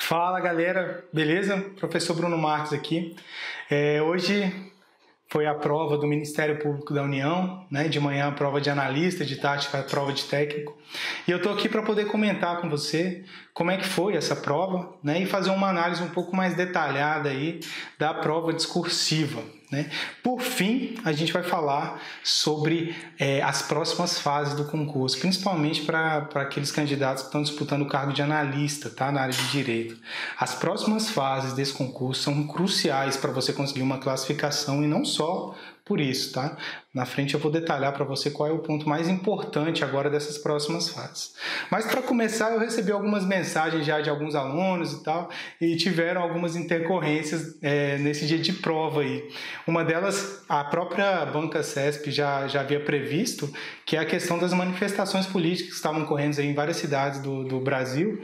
Fala galera, beleza? Professor Bruno Marques aqui. Hoje foi a prova do Ministério Público da União, né? De manhã a prova de analista, de tática, a prova de técnico. E eu estou aqui para poder comentar com você como é que foi essa prova, né? E fazer uma análise um pouco mais detalhada aí da prova discursiva, né? Por fim, a gente vai falar sobre as próximas fases do concurso, principalmente para aqueles candidatos que estão disputando o cargo de analista, tá? Na área de direito. As próximas fases desse concurso são cruciais para você conseguir uma classificação e não só por isso, tá? Na frente eu vou detalhar para você qual é o ponto mais importante agora dessas próximas fases. Mas para começar, eu recebi algumas mensagens já de alguns alunos e tal, e tiveram algumas intercorrências nesse dia de prova aí. Uma delas, a própria banca CESP já havia previsto, que é a questão das manifestações políticas que estavam ocorrendo aí em várias cidades do Brasil,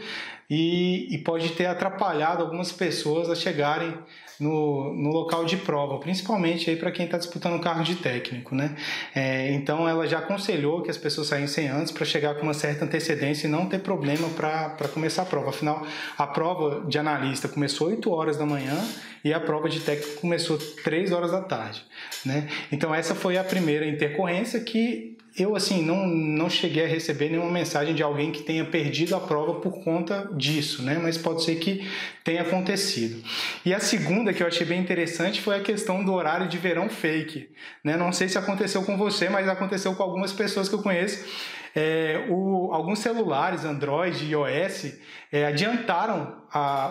e pode ter atrapalhado algumas pessoas a chegarem no local de prova, principalmente aí para quem está disputando o cargo de técnico, né? Então ela já aconselhou que as pessoas saíssem antes para chegar com uma certa antecedência e não ter problema para começar a prova. Afinal, a prova de analista começou 8 horas da manhã e a prova de técnico começou 3 horas da tarde, né? Então essa foi a primeira intercorrência que eu, assim, não cheguei a receber nenhuma mensagem de alguém que tenha perdido a prova por conta disso, né? Mas pode ser que tenha acontecido. E a segunda, que eu achei bem interessante, foi a questão do horário de verão fake, né? Não sei se aconteceu com você, mas aconteceu com algumas pessoas que eu conheço. Alguns celulares, Android e iOS, adiantaram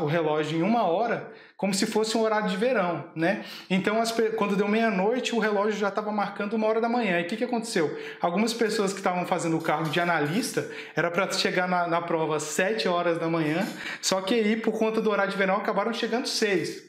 o relógio em 1 hora, como se fosse um horário de verão, né? Então, quando deu meia-noite, o relógio já estava marcando 1 hora da manhã. E o que aconteceu? Algumas pessoas que estavam fazendo o cargo de analista, era para chegar na prova às 7 horas da manhã, só que aí, por conta do horário de verão, acabaram chegando 6.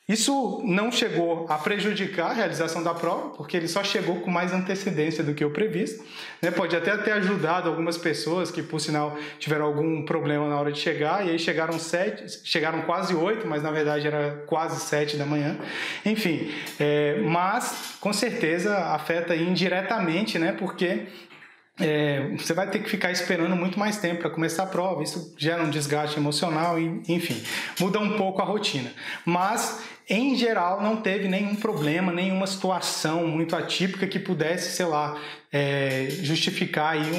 Isso não chegou a prejudicar a realização da prova, porque ele só chegou com mais antecedência do que o previsto, né? Pode até ter ajudado algumas pessoas que, por sinal, tiveram algum problema na hora de chegar, e aí chegaram quase 8, mas na verdade era quase 7 da manhã. Enfim, mas com certeza afeta indiretamente, né? Porque você vai ter que ficar esperando muito mais tempo para começar a prova, isso gera um desgaste emocional e, enfim, muda um pouco a rotina. Mas, em geral, não teve nenhum problema, nenhuma situação muito atípica que pudesse, sei lá, justificar aí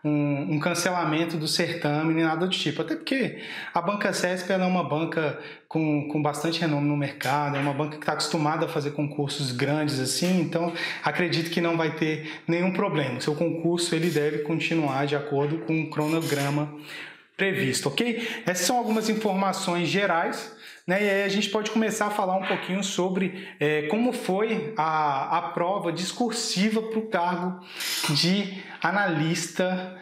um cancelamento do certame, nem nada do tipo. Até porque a banca CESP ela é uma banca com bastante renome no mercado, é uma banca que está acostumada a fazer concursos grandes assim, então acredito que não vai ter nenhum problema. O seu concurso ele deve continuar de acordo com o cronograma previsto, ok? Essas são algumas informações gerais, né? E aí a gente pode começar a falar um pouquinho sobre como foi a prova discursiva para o cargo de analista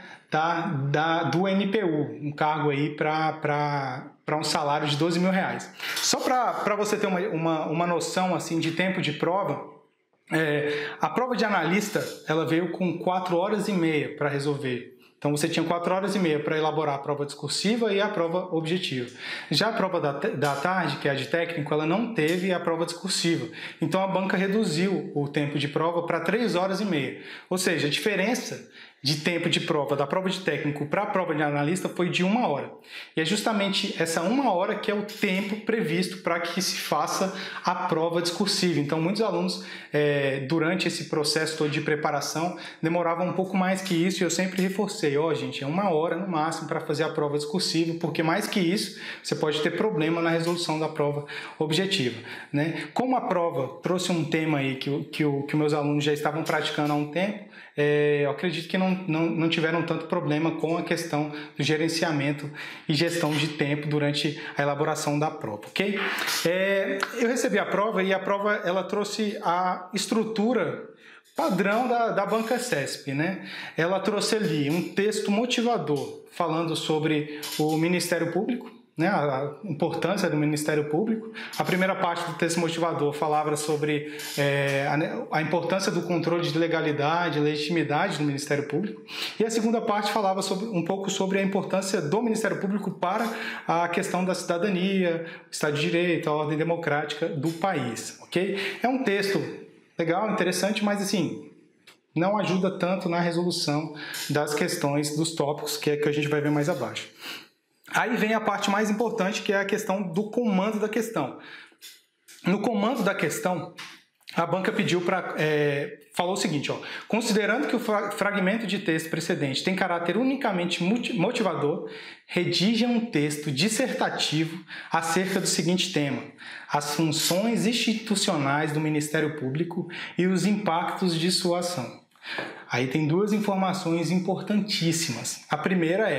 do NPU, um cargo aí para um salário de R$12 mil. Só para você ter uma noção assim de tempo de prova, a prova de analista ela veio com 4 horas e meia para resolver. Então você tinha 4 horas e meia para elaborar a prova discursiva e a prova objetiva. Já a prova da tarde, que é a de técnico, ela não teve a prova discursiva. Então a banca reduziu o tempo de prova para 3 horas e meia. Ou seja, a diferença de tempo de prova da prova de técnico para a prova de analista foi de 1 hora. E é justamente essa 1 hora que é o tempo previsto para que se faça a prova discursiva. Então muitos alunos, durante esse processo todo de preparação, demoravam um pouco mais que isso, e eu sempre reforcei, gente, é 1 hora no máximo para fazer a prova discursiva, porque mais que isso, você pode ter problema na resolução da prova objetiva, né? Como a prova trouxe um tema aí que meus alunos já estavam praticando há um tempo, eu acredito que não tiveram tanto problema com a questão do gerenciamento e gestão de tempo durante a elaboração da prova, ok? Eu recebi a prova e a prova ela trouxe a estrutura padrão da banca CESP, né? Ela trouxe ali um texto motivador falando sobre o Ministério Público, né, a importância do Ministério Público. A primeira parte do texto motivador falava sobre a importância do controle de legalidade e legitimidade do Ministério Público, e a segunda parte falava um pouco sobre a importância do Ministério Público para a questão da cidadania, o Estado de Direito, a ordem democrática do país, ok? É um texto legal, interessante, mas assim, não ajuda tanto na resolução das questões, dos tópicos que a gente vai ver mais abaixo. Aí vem a parte mais importante, que é a questão do comando da questão. No comando da questão, a banca pediu falou o seguinte, considerando que o fragmento de texto precedente tem caráter unicamente motivador, redija um texto dissertativo acerca do seguinte tema: as funções institucionais do Ministério Público e os impactos de sua ação. Aí tem duas informações importantíssimas. A primeira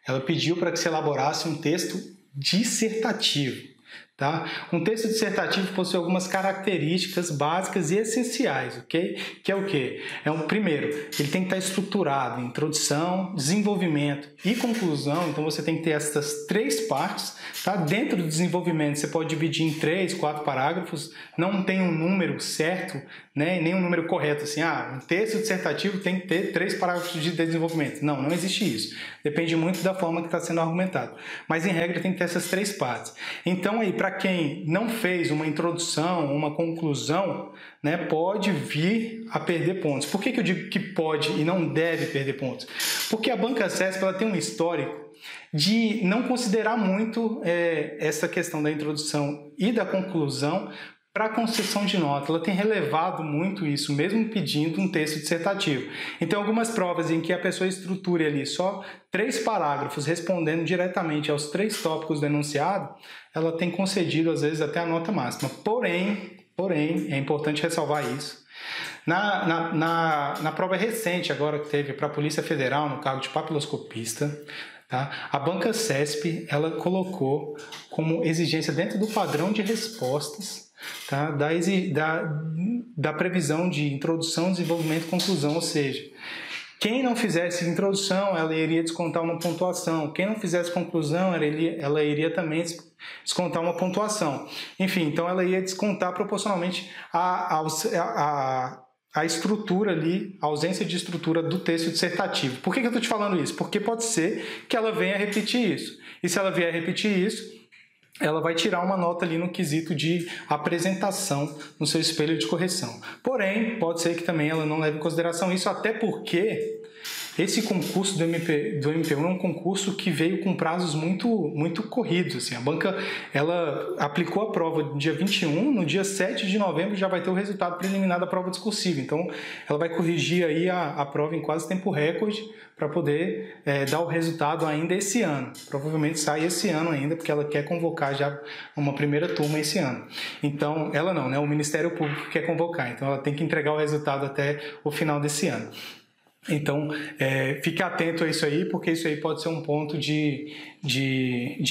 ela pediu para que se elaborasse um texto dissertativo. Tá? Um texto dissertativo possui algumas características básicas e essenciais, ok? Que é o quê? Primeiro, ele tem que estar estruturado em introdução, desenvolvimento e conclusão. Então você tem que ter essas três partes, tá? Dentro do desenvolvimento você pode dividir em 3, 4 parágrafos, não tem um número certo, né? Nem um número correto, assim, um texto dissertativo tem que ter 3 parágrafos de desenvolvimento. Não existe isso. Depende muito da forma que está sendo argumentado. Mas em regra tem que ter essas 3 partes. Então aí, para quem não fez uma introdução, uma conclusão, né, pode vir a perder pontos. Por que eu digo que pode e não deve perder pontos? Porque a banca CESP ela tem um histórico de não considerar muito essa questão da introdução e da conclusão para a concessão de nota. Ela tem relevado muito isso, mesmo pedindo um texto dissertativo. Então, algumas provas em que a pessoa estruture ali só 3 parágrafos respondendo diretamente aos 3 tópicos do enunciado, ela tem concedido, às vezes, até a nota máxima. Porém, é importante ressalvar isso. Na prova recente, agora que teve para a Polícia Federal, no cargo de papiloscopista, tá? A banca CESP ela colocou como exigência dentro do padrão de respostas, tá? da previsão de introdução, desenvolvimento e conclusão, ou seja, quem não fizesse introdução, ela iria descontar uma pontuação. Quem não fizesse conclusão, ela iria também descontar uma pontuação. Enfim, então ela ia descontar proporcionalmente a estrutura ali, a ausência de estrutura do texto dissertativo. Por que eu estou te falando isso? Porque pode ser que ela venha a repetir isso. E se ela vier a repetir isso, ela vai tirar uma nota ali no quesito de apresentação no seu espelho de correção. Porém, pode ser que também ela não leve em consideração isso, até porque esse concurso do MPU é um concurso que veio com prazos muito corridos. Assim. A banca ela aplicou a prova no dia 21, no dia 7 de novembro já vai ter o resultado preliminar da prova discursiva. Então, ela vai corrigir aí a prova em quase tempo recorde para poder dar o resultado ainda esse ano. Provavelmente sai esse ano ainda, porque ela quer convocar já uma primeira turma esse ano. Então, ela não, né? O Ministério Público quer convocar. Então, ela tem que entregar o resultado até o final desse ano. Então, fique atento a isso aí, porque isso aí pode ser um ponto de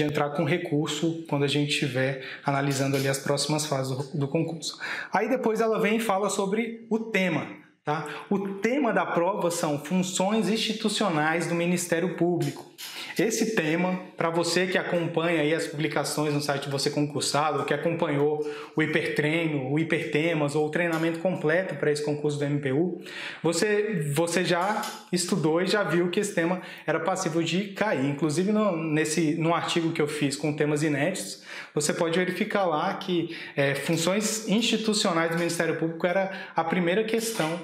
entrar com recurso quando a gente estiver analisando ali as próximas fases do concurso. Aí depois ela vem e fala sobre o tema. Tá? O tema da prova são funções institucionais do Ministério Público. Esse tema, para você que acompanha aí as publicações no site Você Concursado, ou que acompanhou o Hipertreino, o Hipertemas ou o treinamento completo para esse concurso do MPU, você já estudou e já viu que esse tema era passível de cair. Inclusive no artigo que eu fiz com temas inéditos, você pode verificar lá que funções institucionais do Ministério Público era a primeira questão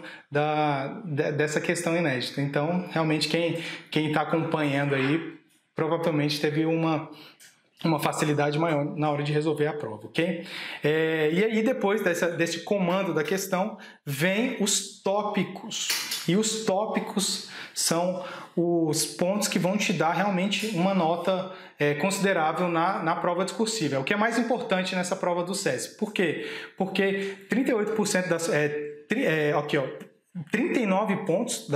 dessa questão inédita. Então, realmente, quem está acompanhando aí provavelmente teve uma facilidade maior na hora de resolver a prova, ok? E aí, depois desse comando da questão, vem os tópicos. E os tópicos são os pontos que vão te dar realmente uma nota considerável na prova discursiva. É o que é mais importante nessa prova do CESP. Por quê? Porque 38% 39 pontos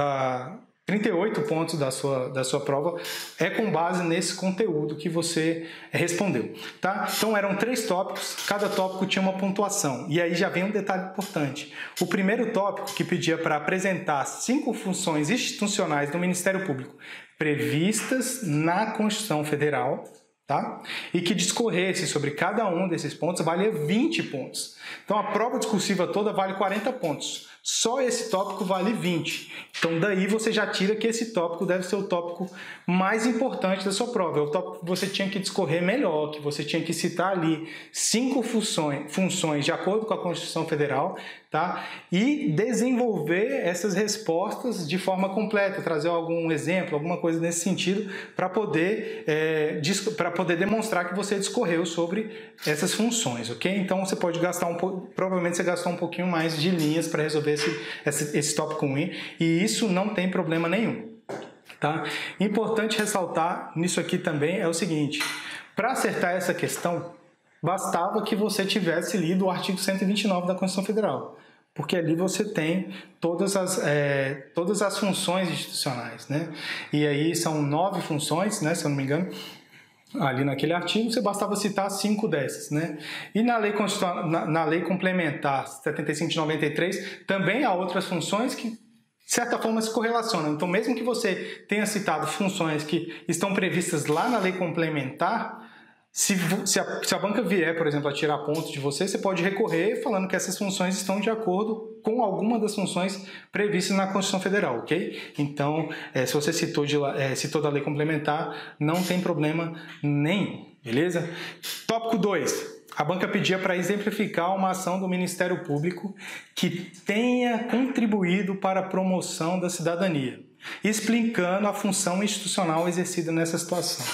38 pontos da sua prova é com base nesse conteúdo que você respondeu, tá? Então eram 3 tópicos, cada tópico tinha uma pontuação. E aí já vem um detalhe importante. O primeiro tópico que pedia para apresentar 5 funções institucionais do Ministério Público previstas na Constituição Federal, tá? E que discorresse sobre cada um desses pontos valia 20 pontos. Então a prova discursiva toda vale 40 pontos. Só esse tópico vale 20. Então daí você já tira que esse tópico deve ser o tópico mais importante da sua prova. É o tópico que você tinha que discorrer melhor, que você tinha que citar ali 5 funções de acordo com a Constituição Federal, tá? E desenvolver essas respostas de forma completa, trazer algum exemplo, alguma coisa nesse sentido, para poder demonstrar que você discorreu sobre essas funções, ok? Então você pode gastar provavelmente você gastou um pouquinho mais de linhas para resolver esse tópico 1, e isso não tem problema nenhum, tá? Importante ressaltar nisso aqui também é o seguinte: para acertar essa questão, bastava que você tivesse lido o artigo 129 da Constituição Federal, porque ali você tem todas as funções institucionais, né? E aí são 9 funções, né, se eu não me engano, ali naquele artigo, você bastava citar 5 dessas, né? E na lei complementar 75 de 93, também há outras funções que, de certa forma, se correlacionam. Então, mesmo que você tenha citado funções que estão previstas lá na lei complementar, se a banca vier, por exemplo, a tirar pontos de você pode recorrer falando que essas funções estão de acordo com alguma das funções previstas na Constituição Federal, ok? Então, se você citou da lei complementar, não tem problema nenhum, beleza? Tópico 2. A banca pedia para exemplificar uma ação do Ministério Público que tenha contribuído para a promoção da cidadania, explicando a função institucional exercida nessa situação.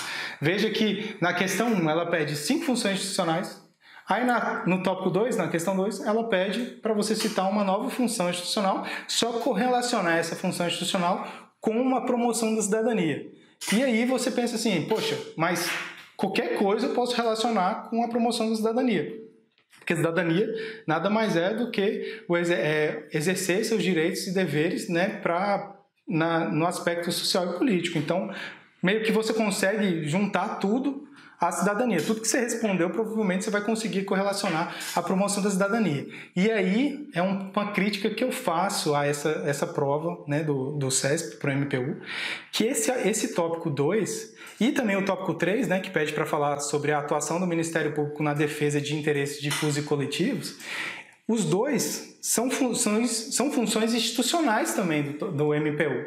Veja que na questão 1 ela pede 5 funções institucionais, aí no tópico 2, na questão 2, ela pede para você citar uma nova função institucional, só correlacionar essa função institucional com uma promoção da cidadania. E aí você pensa assim, poxa, mas qualquer coisa eu posso relacionar com a promoção da cidadania. Porque cidadania nada mais é do que exercer seus direitos e deveres, né, no aspecto social e político. Então, meio que você consegue juntar tudo à cidadania. Tudo que você respondeu, provavelmente você vai conseguir correlacionar à promoção da cidadania. E aí é uma crítica que eu faço a essa prova, né, do CESP para o MPU, que esse tópico 2 e também o tópico 3, né, que pede para falar sobre a atuação do Ministério Público na defesa de interesses difusos e coletivos, os dois são funções institucionais também do MPU.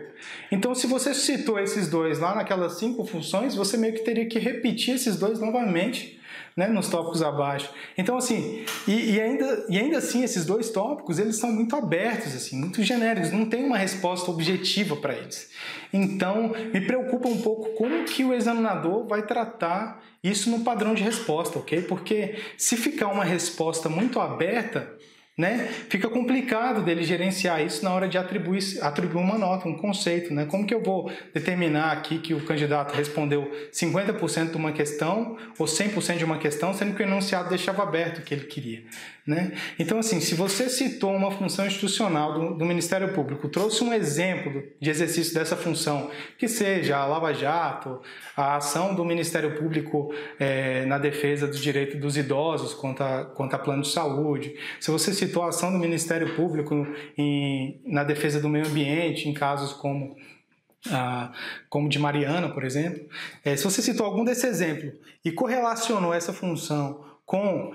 Então, se você citou esses dois lá naquelas 5 funções, você meio que teria que repetir esses dois novamente, né, nos tópicos abaixo. Então, assim, e ainda assim, esses 2 tópicos, eles são muito abertos, assim, muito genéricos, não tem uma resposta objetiva para eles. Então, me preocupa um pouco como que o examinador vai tratar isso no padrão de resposta, ok? Porque se ficar uma resposta muito aberta, né, fica complicado dele gerenciar isso na hora de atribuir uma nota, um conceito, né? Como que eu vou determinar aqui que o candidato respondeu 50% de uma questão ou 100% de uma questão, sendo que o enunciado deixava aberto o que ele queria, né? Então, assim, se você citou uma função institucional do Ministério Público, trouxe um exemplo de exercício dessa função, que seja a Lava Jato, a ação do Ministério Público na defesa dos direitos dos idosos quanto a plano de saúde, se você citou a ação do Ministério Público na defesa do meio ambiente, em casos como de Mariana, por exemplo, se você citou algum desse exemplo e correlacionou essa função com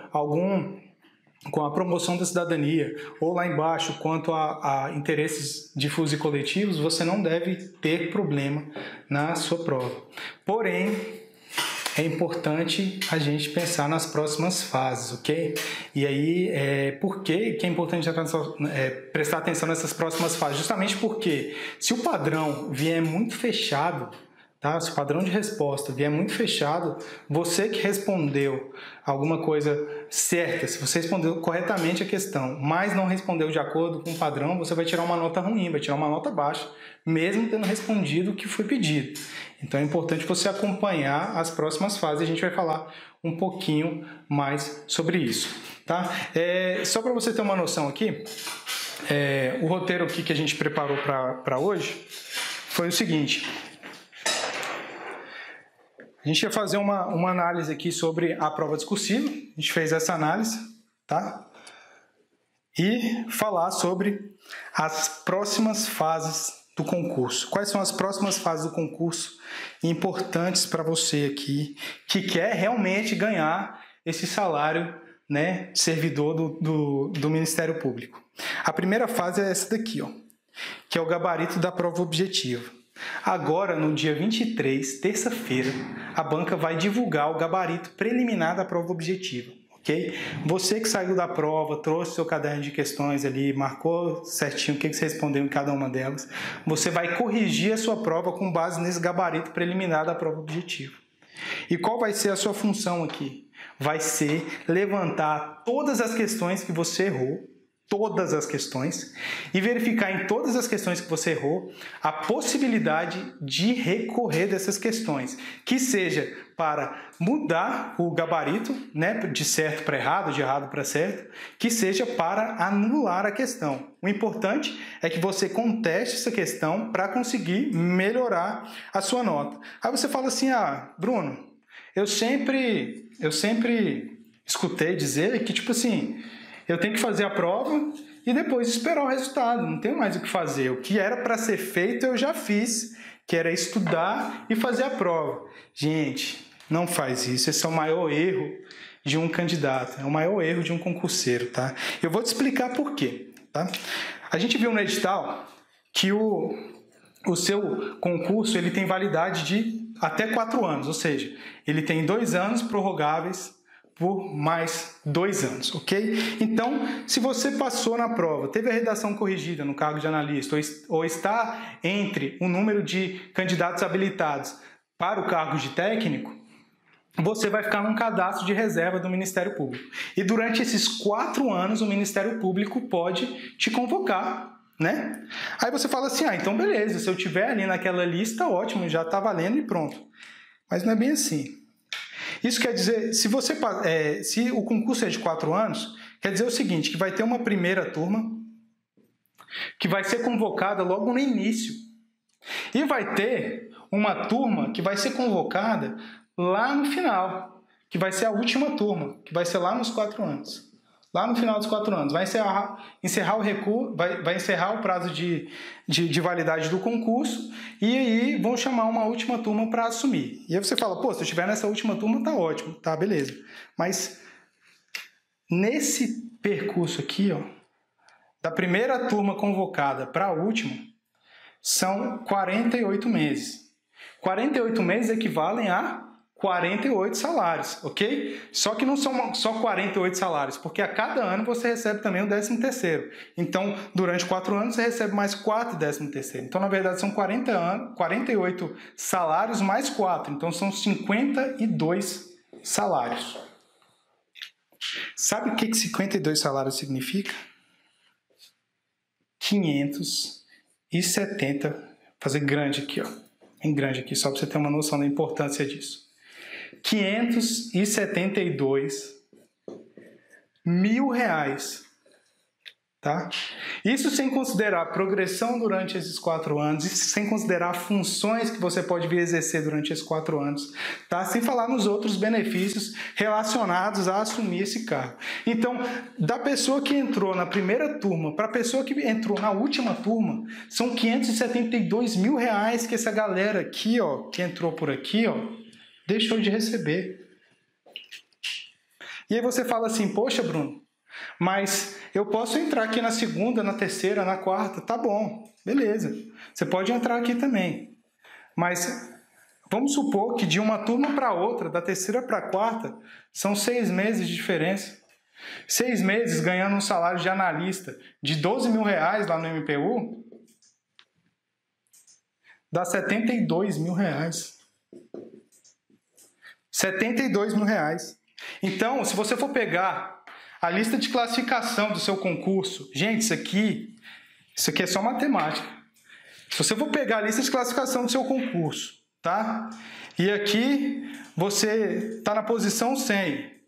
a promoção da cidadania, ou lá embaixo, quanto a interesses difusos e coletivos, você não deve ter problema na sua prova. Porém, é importante a gente pensar nas próximas fases, ok? E aí, por que é importante prestar atenção nessas próximas fases? Justamente porque se o padrão vier muito fechado, tá? Se o padrão de resposta vier muito fechado, você que respondeu alguma coisa certa, se você respondeu corretamente a questão, mas não respondeu de acordo com o padrão, você vai tirar uma nota ruim, vai tirar uma nota baixa, mesmo tendo respondido o que foi pedido. Então é importante você acompanhar as próximas fases, a gente vai falar um pouquinho mais sobre isso, tá? Só para você ter uma noção aqui, o roteiro aqui que a gente preparou para hoje foi o seguinte: a gente ia fazer uma análise aqui sobre a prova discursiva, a gente fez essa análise, tá? E falar sobre as próximas fases do concurso. Quais são as próximas fases do concurso importantes para você aqui, que quer realmente ganhar esse salário, né, servidor do Ministério Público. A primeira fase é essa daqui, ó, que é o gabarito da prova objetiva. Agora, no dia 23, terça-feira, a banca vai divulgar o gabarito preliminar da prova objetiva. ok? Você que saiu da prova, trouxe seu caderno de questões ali, marcou certinho o que você respondeu em cada uma delas, você vai corrigir a sua prova com base nesse gabarito preliminar da prova objetiva. E qual vai ser a sua função aqui? Vai ser levantar todas as questões que você errou, todas as questões, e verificar em todas as questões que você errou a possibilidade de recorrer dessas questões, que seja para mudar o gabarito, né, de certo para errado, de errado para certo, que seja para anular a questão. O importante é que você conteste essa questão para conseguir melhorar a sua nota. Aí você fala assim, Bruno, eu sempre escutei dizer que, tipo assim, eu tenho que fazer a prova e depois esperar o resultado, não tenho mais o que fazer. O que era para ser feito eu já fiz, que era estudar e fazer a prova. Gente, não faz isso, esse é o maior erro de um candidato, é o maior erro de um concurseiro, tá? Eu vou te explicar por quê, tá? A gente viu no edital que o seu concurso ele tem validade de até 4 anos, ou seja, ele tem 2 anos prorrogáveis por mais 2 anos, ok? Então, se você passou na prova, teve a redação corrigida no cargo de analista ou está entre o número de candidatos habilitados para o cargo de técnico, você vai ficar num cadastro de reserva do Ministério Público. E durante esses 4 anos, o Ministério Público pode te convocar, né? Aí você fala assim, então beleza, se eu estiver ali naquela lista, ótimo, já está valendo e pronto. Mas não é bem assim. Isso quer dizer, se o concurso é de 4 anos, quer dizer o seguinte, que vai ter uma primeira turma, que vai ser convocada logo no início. E vai ter uma turma que vai ser convocada lá no final, que vai ser a última turma, que vai ser lá nos 4 anos. Lá no final dos 4 anos. Vai encerrar o recurso, vai encerrar o prazo de validade do concurso e aí vão chamar uma última turma para assumir. E aí você fala, se eu estiver nessa última turma, tá ótimo, tá, beleza. Mas nesse percurso aqui, da primeira turma convocada para a última, são 48 meses. 48 meses equivalem a 48 salários, ok? Só que não são só 48 salários, porque a cada ano você recebe também o 13º. Então, durante 4 anos você recebe mais 4 13º. Então, na verdade, são 48 salários mais 4. Então, são 52 salários. Sabe o que 52 salários significa? 570, vou fazer grande aqui, bem grande aqui, só para você ter uma noção da importância disso. 572 mil reais, tá? Isso sem considerar a progressão durante esses 4 anos, isso sem considerar funções que você pode vir exercer durante esses 4 anos, tá? Sem falar nos outros benefícios relacionados a assumir esse cargo. Então, da pessoa que entrou na primeira turma para a pessoa que entrou na última turma, são 572 mil reais que essa galera aqui, que entrou por aqui, deixou de receber. E aí você fala assim, poxa, Bruno, mas eu posso entrar aqui na segunda, na terceira, na quarta, tá bom, beleza. Você pode entrar aqui também. Mas vamos supor que de uma turma para outra, da terceira para a quarta, são 6 meses de diferença. 6 meses ganhando um salário de analista de 12 mil reais lá no MPU, dá 72 mil reais. 72 mil reais. Então, se você for pegar a lista de classificação do seu concurso, gente, isso aqui é só matemática. Se você for pegar a lista de classificação do seu concurso, tá? E aqui você está na posição 100.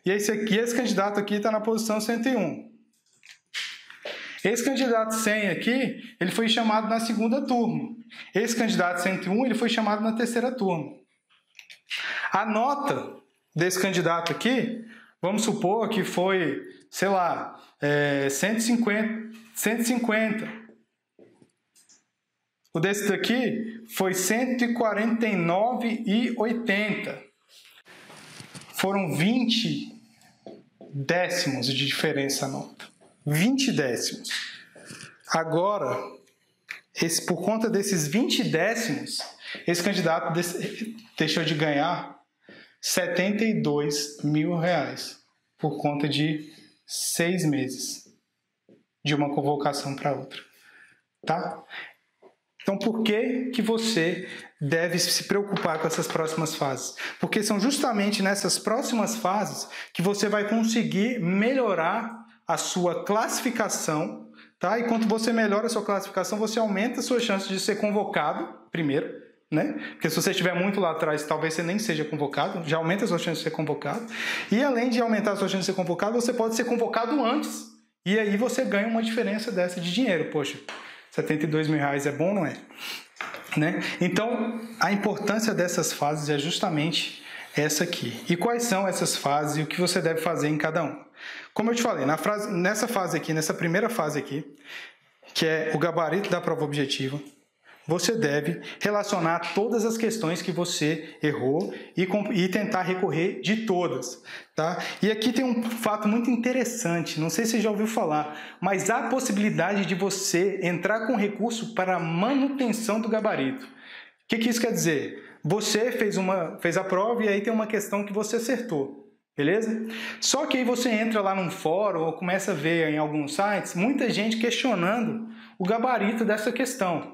E esse candidato aqui está na posição 101. Esse candidato 100 aqui, ele foi chamado na segunda turma. Esse candidato 101, ele foi chamado na terceira turma. A nota desse candidato aqui, vamos supor que foi, sei lá, 150. O desse daqui foi 149,80. Foram 20 décimos de diferença a nota. 20 décimos. Agora, por conta desses 20 décimos, esse candidato deixou de ganhar 72 mil reais. por conta de 6 meses, de uma convocação para outra, tá? Então, por que você deve se preocupar com essas próximas fases? Porque são justamente nessas próximas fases que você vai conseguir melhorar a sua classificação, tá? E quando você melhora a sua classificação, você aumenta a sua chance de ser convocado, primeiro, né? Porque se você estiver muito lá atrás, talvez você nem seja convocado, já aumenta a sua chance de ser convocado. E além de aumentar a sua chance de ser convocado, você pode ser convocado antes. E aí você ganha uma diferença dessa de dinheiro. Poxa, R$72 mil é bom, não é? Né? Então, a importância dessas fases é justamente essa aqui. E quais são essas fases e o que você deve fazer em cada uma? Como eu te falei, nessa fase aqui, nessa primeira fase aqui, que é o gabarito da prova objetiva, você deve relacionar todas as questões que você errou e tentar recorrer de todas, tá? E aqui tem um fato muito interessante, não sei se você já ouviu falar, mas há a possibilidade de você entrar com recurso para manutenção do gabarito. O que isso quer dizer? Você fez a prova e aí tem uma questão que você acertou, beleza? Só que aí você entra lá num fórum ou começa a ver em alguns sites muita gente questionando o gabarito dessa questão.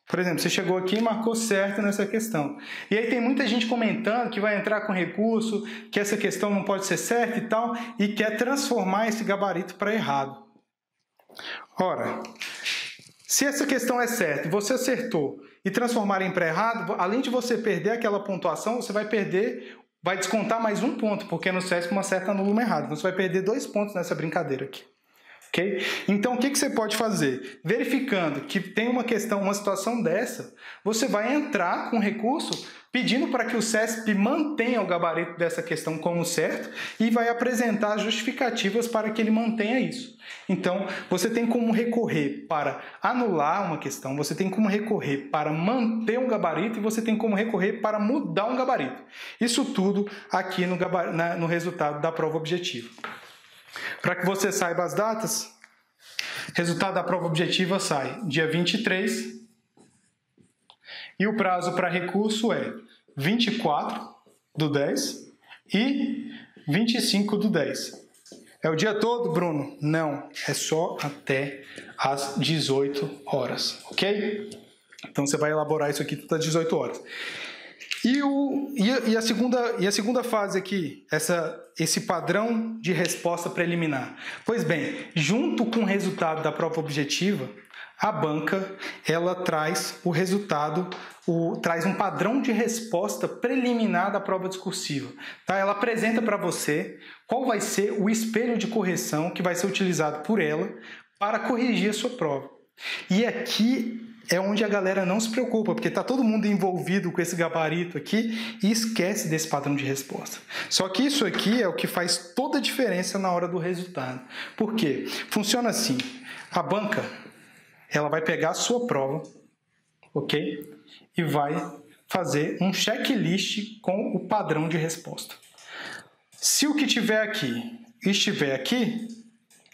Por exemplo, você chegou aqui e marcou certo nessa questão. E aí tem muita gente comentando que vai entrar com recurso, que essa questão não pode ser certa e tal, e quer transformar esse gabarito para errado. Ora, se essa questão é certa e você acertou e transformar em para errado, além de você perder aquela pontuação, você vai descontar mais um ponto, porque no SESP uma certa anula uma errada. Então você vai perder 2 pontos nessa brincadeira aqui. Okay? Então, o que você pode fazer? Verificando que tem uma situação dessa, você vai entrar com recurso pedindo para que o CESP mantenha o gabarito dessa questão como certo e vai apresentar justificativas para que ele mantenha isso. Então, você tem como recorrer para anular uma questão, você tem como recorrer para manter um gabarito e você tem como recorrer para mudar um gabarito. Isso tudo aqui no resultado da prova objetiva. Para que você saiba as datas, resultado da prova objetiva sai dia 23 e o prazo para recurso é 24/10 e 25/10. É o dia todo, Bruno? Não, é só até às 18 horas, ok? Então você vai elaborar isso aqui tudo às 18 horas. E a segunda fase aqui, esse padrão de resposta preliminar. Pois bem, junto com o resultado da prova objetiva, a banca ela traz o resultado, traz um padrão de resposta preliminar da prova discursiva. Tá? Ela apresenta para você qual vai ser o espelho de correção que vai ser utilizado por ela para corrigir a sua prova. E aqui é onde a galera não se preocupa, porque está todo mundo envolvido com esse gabarito aqui e esquece desse padrão de resposta. Só que isso aqui é o que faz toda a diferença na hora do resultado. Por quê? Funciona assim, a banca ela vai pegar a sua prova, ok? E vai fazer um checklist com o padrão de resposta. Se o que tiver aqui estiver aqui,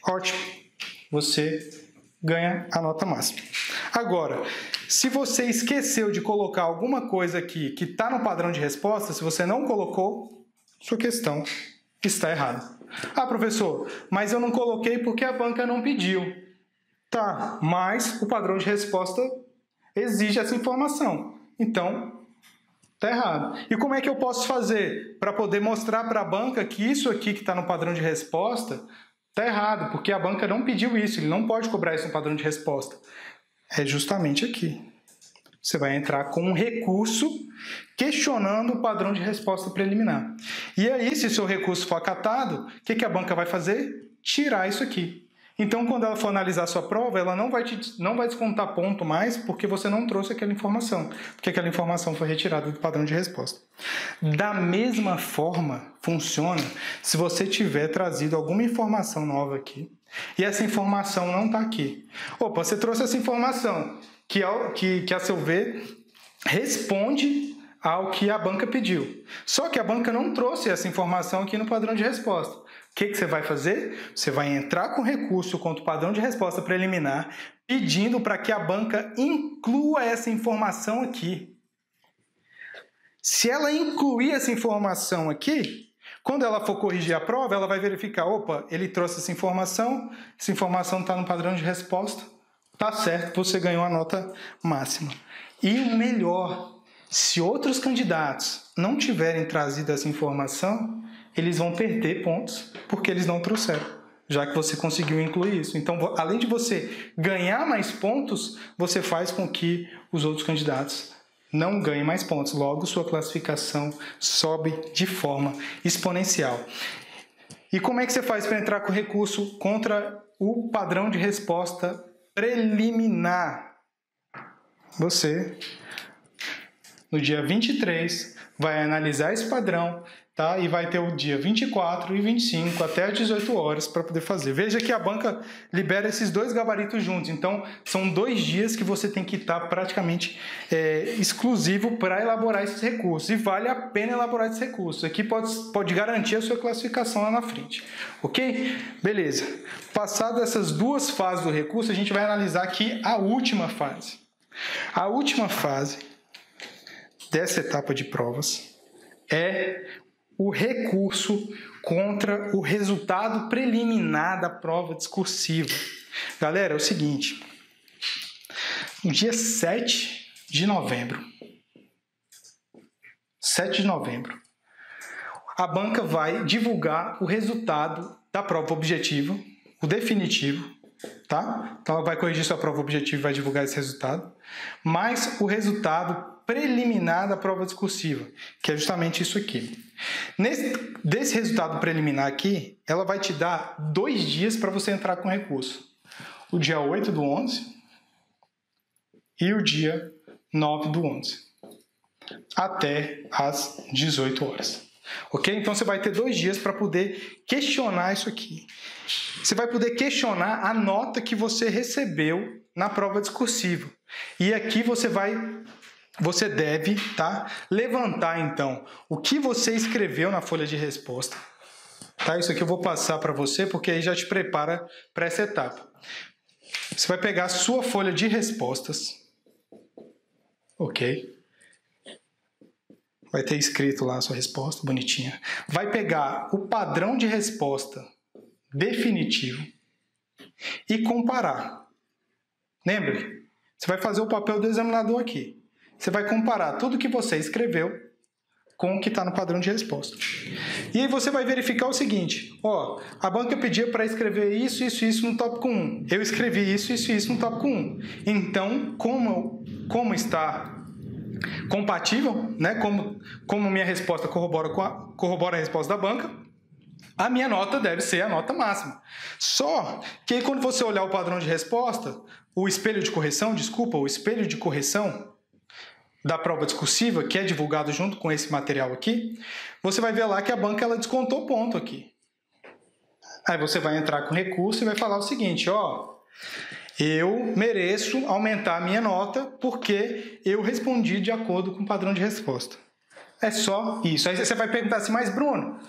ótimo, você ganha a nota máxima. Agora, se você esqueceu de colocar alguma coisa aqui que está no padrão de resposta, se você não colocou, sua questão está errada. Ah, professor, mas eu não coloquei porque a banca não pediu. Tá, mas o padrão de resposta exige essa informação. Então, está errado. E como é que eu posso fazer para poder mostrar para a banca que isso aqui que está no padrão de resposta está errado, porque a banca não pediu isso, ele não pode cobrar isso no padrão de resposta. É justamente aqui. Você vai entrar com um recurso questionando o padrão de resposta preliminar. E aí, se o seu recurso for acatado, o que a banca vai fazer? Tirar isso aqui. Então, quando ela for analisar a sua prova, ela não vai descontar ponto mais porque você não trouxe aquela informação, porque aquela informação foi retirada do padrão de resposta. Da mesma forma, funciona se você tiver trazido alguma informação nova aqui e essa informação não está aqui. Opa, você trouxe essa informação que a seu ver, responde ao que a banca pediu. Só que a banca não trouxe essa informação aqui no padrão de resposta. O que você vai fazer? Você vai entrar com recurso contra o padrão de resposta preliminar, pedindo para que a banca inclua essa informação aqui. Se ela incluir essa informação aqui, Quando ela for corrigir a prova, ela vai verificar, opa, ele trouxe essa informação está no padrão de resposta, tá certo, você ganhou a nota máxima. E o melhor, se outros candidatos não tiverem trazido essa informação, eles vão perder pontos porque eles não trouxeram, já que você conseguiu incluir isso. Então, além de você ganhar mais pontos, você faz com que os outros candidatos não ganhem mais pontos. Logo, sua classificação sobe de forma exponencial. E como é que você faz para entrar com recurso contra o padrão de resposta preliminar? Você, no dia 23, vai analisar esse padrão, tá? E vai ter o dia 24 e 25 até às 18 horas para poder fazer. Veja que a banca libera esses dois gabaritos juntos, então são 2 dias que você tem que estar praticamente exclusivo para elaborar esses recursos, e vale a pena elaborar esses recursos. Aqui pode garantir a sua classificação lá na frente, ok? Beleza. Passado essas 2 fases do recurso, a gente vai analisar aqui a última fase. A última fase dessa etapa de provas é o recurso contra o resultado preliminar da prova discursiva. Galera, é o seguinte, no dia 7 de novembro, a banca vai divulgar o resultado da prova objetiva, o definitivo, tá? Então ela vai corrigir sua prova objetiva e vai divulgar esse resultado, mas o resultado preliminar da prova discursiva, que é justamente isso aqui. Desse resultado preliminar aqui, ela vai te dar 2 dias para você entrar com recurso. O dia 8/11 e o dia 9/11, até às 18 horas. Ok? Então você vai ter 2 dias para poder questionar isso aqui. Você vai poder questionar a nota que você recebeu na prova discursiva. E aqui você deve, tá, levantar então o que você escreveu na folha de resposta. Tá? Isso aqui eu vou passar para você porque aí já te prepara para essa etapa. Você vai pegar a sua folha de respostas, ok? Vai ter escrito lá a sua resposta, bonitinha. Vai pegar o padrão de resposta definitivo e comparar. Lembre, você vai fazer o papel do examinador aqui. Você vai comparar tudo que você escreveu com o que está no padrão de resposta. E aí você vai verificar o seguinte, ó, a banca pedia para escrever isso, isso, isso no tópico 1. Eu escrevi isso, isso, isso no tópico 1. Então, como está compatível, né? Como minha resposta corrobora a resposta da banca, a minha nota deve ser a nota máxima. Só que aí, quando você olhar o padrão de resposta, o espelho de correção da prova discursiva, que é divulgado junto com esse material aqui, você vai ver lá que a banca ela descontou ponto aqui. Aí você vai entrar com recurso e vai falar o seguinte, ó, eu mereço aumentar a minha nota porque eu respondi de acordo com o padrão de resposta. É só isso. Aí você vai perguntar assim, mas Bruno,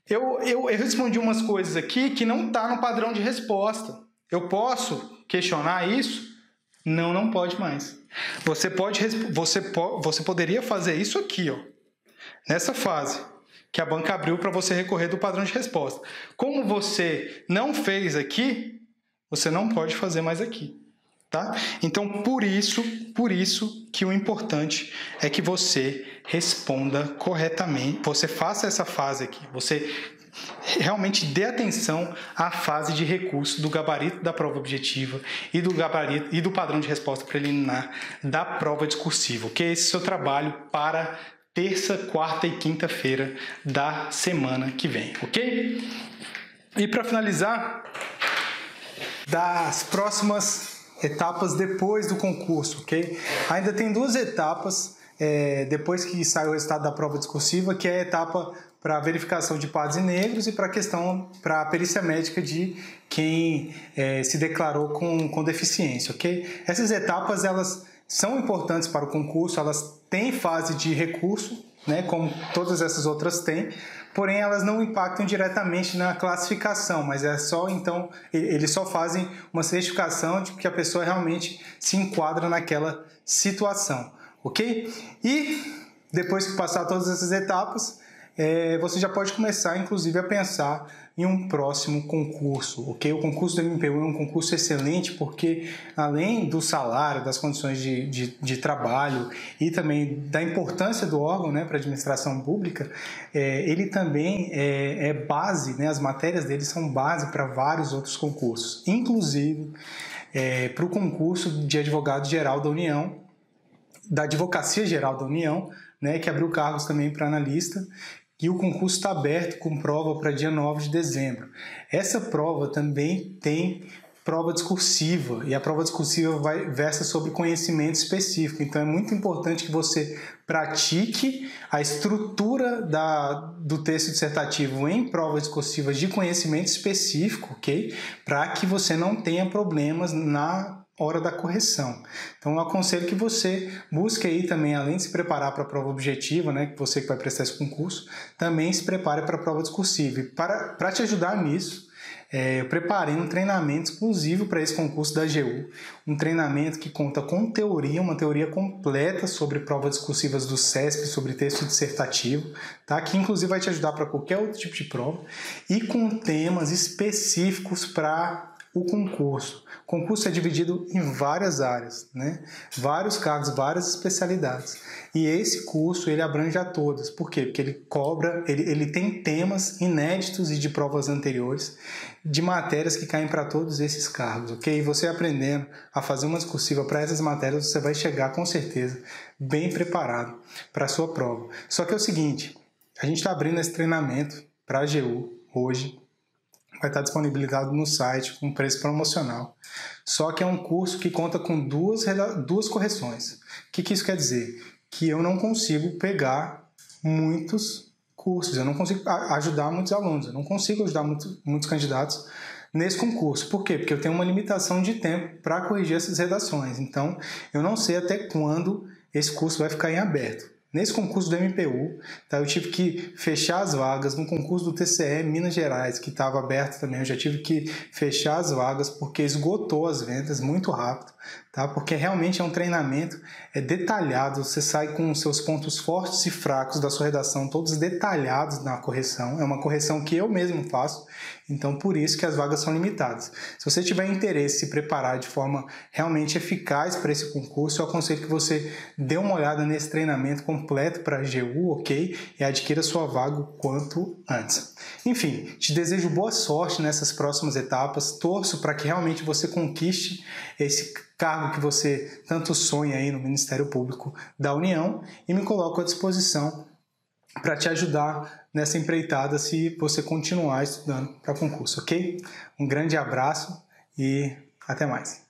eu respondi umas coisas aqui que não está no padrão de resposta. Eu posso questionar isso? Não, não pode mais. Você poderia fazer isso aqui, ó, nessa fase, que a banca abriu para você recorrer do padrão de resposta. Como você não fez aqui, você não pode fazer mais aqui, tá? Então, por isso que o importante é que você responda corretamente, você faça essa fase aqui, você realmente dê atenção à fase de recurso do gabarito da prova objetiva e do gabarito e do padrão de resposta preliminar da prova discursiva, que é esse seu trabalho para terça, quarta e quinta-feira da semana que vem, ok? E para finalizar, das próximas etapas depois do concurso, ok? Ainda tem 2 etapas depois que sai o resultado da prova discursiva, que é a etapa para verificação de pardos e negros e para a perícia médica de quem se declarou com deficiência, ok? Essas etapas, elas são importantes para o concurso, elas têm fase de recurso, né, como todas essas outras têm, porém elas não impactam diretamente na classificação, mas então eles só fazem uma certificação de que a pessoa realmente se enquadra naquela situação, ok? E depois que passar todas essas etapas, você já pode começar, inclusive, a pensar em um próximo concurso, ok? O concurso do MPU é um concurso excelente porque, além do salário, das condições de trabalho e também da importância do órgão, né, para a administração pública, ele também é base, né, as matérias dele são base para vários outros concursos, inclusive para o concurso de advogado-geral da União, da Advocacia Geral da União, né, que abriu cargos também para analista, e o concurso está aberto com prova para dia 9 de dezembro. Essa prova também tem prova discursiva, e a prova discursiva versa sobre conhecimento específico, então é muito importante que você pratique a estrutura do texto dissertativo em provas discursivas de conhecimento específico, ok? Para que você não tenha problemas na hora da correção. Então eu aconselho que você busque aí também, além de se preparar para a prova objetiva, né, que você que vai prestar esse concurso, também se prepare para a prova discursiva. E para te ajudar nisso, eu preparei um treinamento exclusivo para esse concurso da AGU, um treinamento que conta com teoria, uma teoria completa sobre provas discursivas do CESP, sobre texto dissertativo, tá? Que inclusive vai te ajudar para qualquer outro tipo de prova, e com temas específicos para o concurso. O concurso é dividido em várias áreas, né? Vários cargos, várias especialidades. E esse curso ele abrange a todas. Por quê? Porque ele tem temas inéditos e de provas anteriores, de matérias que caem para todos esses cargos, ok? E você aprendendo a fazer uma discursiva para essas matérias, você vai chegar com certeza bem preparado para a sua prova. Só que é o seguinte, a gente está abrindo esse treinamento para a AGU hoje, vai estar disponibilizado no site com preço promocional. Só que é um curso que conta com duas correções. O que isso quer dizer? Que eu não consigo pegar muitos cursos, eu não consigo ajudar muitos alunos, eu não consigo ajudar muitos candidatos nesse concurso. Por quê? Porque eu tenho uma limitação de tempo para corrigir essas redações. Então, eu não sei até quando esse curso vai ficar em aberto. Nesse concurso do MPU, tá, eu tive que fechar as vagas. No concurso do TCE Minas Gerais, que estava aberto também, eu já tive que fechar as vagas porque esgotou as vendas muito rápido, tá? Porque realmente é um treinamento detalhado, você sai com os seus pontos fortes e fracos da sua redação, todos detalhados na correção. É uma correção que eu mesmo faço, então por isso que as vagas são limitadas. Se você tiver interesse em se preparar de forma realmente eficaz para esse concurso, eu aconselho que você dê uma olhada nesse treinamento completo para a AGU, ok? E adquira sua vaga o quanto antes. Enfim, te desejo boa sorte nessas próximas etapas, torço para que realmente você conquiste esse cargo que você tanto sonha aí no Ministério Público da União e me coloco à disposição para te ajudar nessa empreitada se você continuar estudando para concurso, ok? Um grande abraço e até mais.